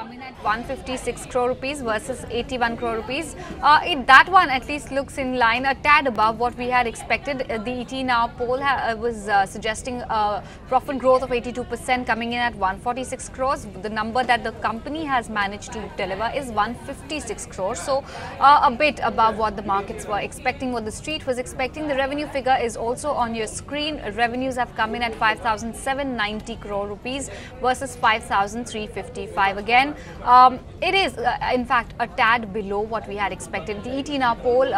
come in at 156 crore rupees versus 81 crore rupees. That one at least looks in line, a tad above what we had expected. The ET Now poll was suggesting profit growth of 82%, coming in at 146 crores. The number that the company has managed to deliver is 156 crores. So a bit above what the markets were expecting, what the street was expecting. The revenue figure is also on your screen. Revenues have come in at 5,790 crore rupees versus 5,355. Again, it is in fact a tad below what we had expected. The ET Now poll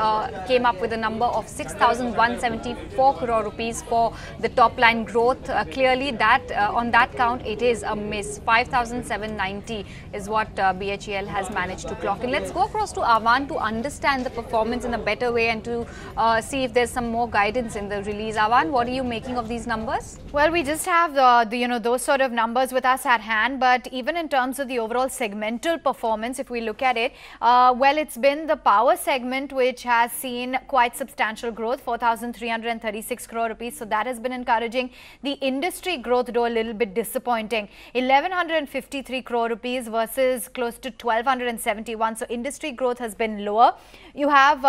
came up with a number of 6,174 crore rupees for the top line growth. Clearly that on that count it is a miss. 5,790 is what BHEL has managed to clock in. Let's go across to Avan to understand the performance in a better way and to see if there's some more guidance in the release. Avan, what are you making of these numbers? Well, we just have those sort of numbers with us at hand, but even in terms of the overall segmental performance, if we look at it, well, it's been the power segment which has seen quite substantial growth, 4,336 crore rupees. So that has been encouraging. The industry growth, though, a little bit disappointing, 1,153 crore rupees versus close to 1,271. So industry growth has been lower. You have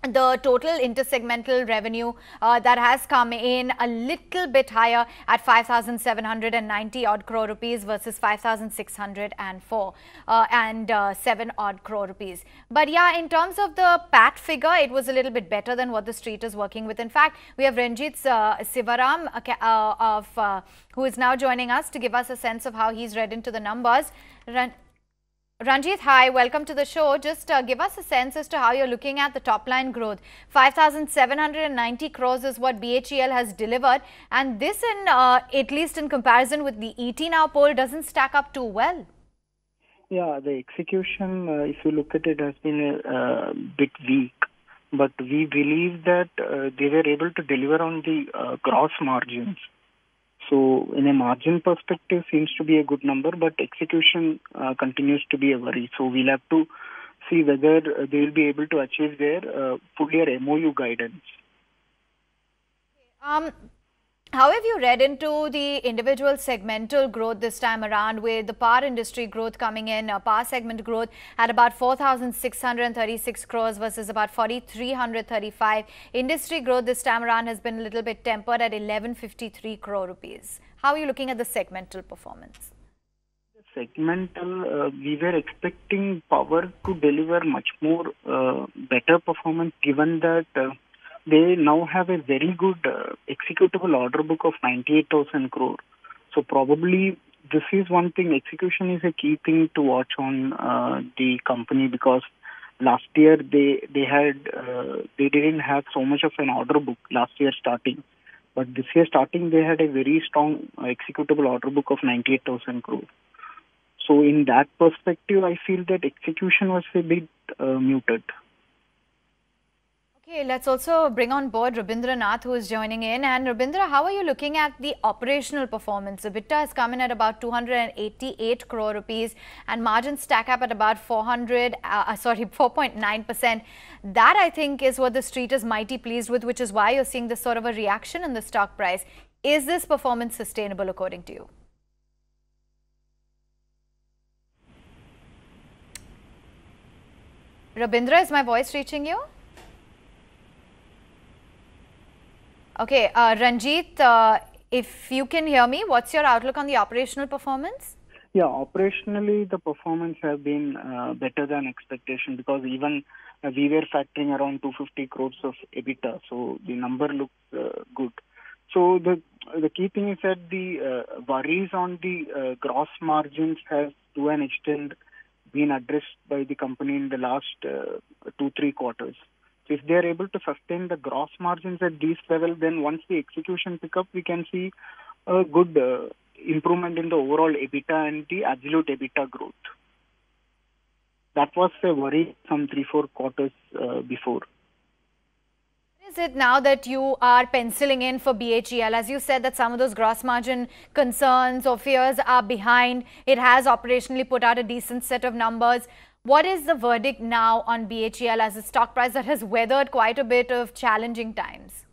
the total intersegmental revenue that has come in a little bit higher at 5,790 odd crore rupees versus 5,604 and 7 odd crore rupees. But yeah, in terms of the PAT figure, it was a little bit better than what the street is working with. In fact, we have Ranjit Sivaram who is now joining us to give us a sense of how he's read into the numbers. Ranjit, hi, welcome to the show. Just give us a sense as to how you're looking at the top line growth. 5,790 crores is what BHEL has delivered, and this, at least in comparison with the ET Now poll, doesn't stack up too well. Yeah, the execution, if you look at it, has been a bit weak. But we believe that they were able to deliver on the gross margins. So in a margin perspective, seems to be a good number, but execution continues to be a worry. So we'll have to see whether they will be able to achieve their full year MOU guidance. How have you read into the individual segmental growth this time around, with the power industry growth coming in, power segment growth at about 4,636 crores versus about 4,335. Industry growth this time around has been a little bit tempered at 1,153 crore rupees. How are you looking at the segmental performance? Segmental, we were expecting power to deliver much more better performance, given that they now have a very good executable order book of 98,000 crore. So probably this is one thing. Execution is a key thing to watch on the company, because last year they didn't have so much of an order book last year starting, but this year starting they had a very strong executable order book of 98,000 crore. So in that perspective, I feel that execution was a bit muted. Okay, let's also bring on board Rabindranath, who is joining in. And Rabindra, how are you looking at the operational performance? EBITDA has come in at about 288 crore rupees and margins stack up at about 4.9%. That, I think, is what the street is mighty pleased with, which is why you're seeing this sort of a reaction in the stock price. Is this performance sustainable according to you? Rabindra, is my voice reaching you? Okay, Ranjit, if you can hear me, what's your outlook on the operational performance? Yeah, operationally, the performance have been better than expectation, because even we were factoring around 250 crores of EBITDA, so the number looks good. So the key thing is that the worries on the gross margins have to an extent been addressed by the company in the last 2-3 quarters. So if they are able to sustain the gross margins at this level, then once the execution pick up, we can see a good improvement in the overall EBITDA and the absolute EBITDA growth. That was a worry some 3-4 quarters before. What is it now that you are penciling in for BHEL? As you said that some of those gross margin concerns or fears are behind, it has operationally put out a decent set of numbers. What is the verdict now on BHEL as a stock price that has weathered quite a bit of challenging times?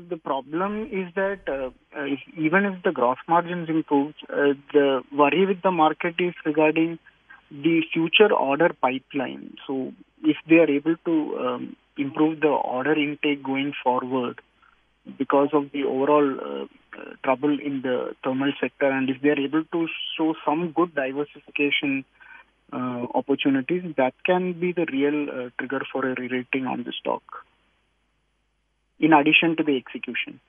the problem is that even if the gross margins improve, the worry with the market is regarding the future order pipeline. So if they are able to improve the order intake going forward because of the overall trouble in the thermal sector, and if they are able to show some good diversification opportunities, that can be the real trigger for a re-rating on the stock, in addition to the execution.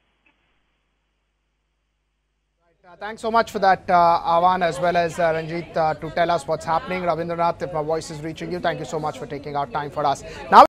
Thanks so much for that, Avan, as well as Ranjit, to tell us what's happening. Ravindranath, if my voice is reaching you, thank you so much for taking out time for us. Now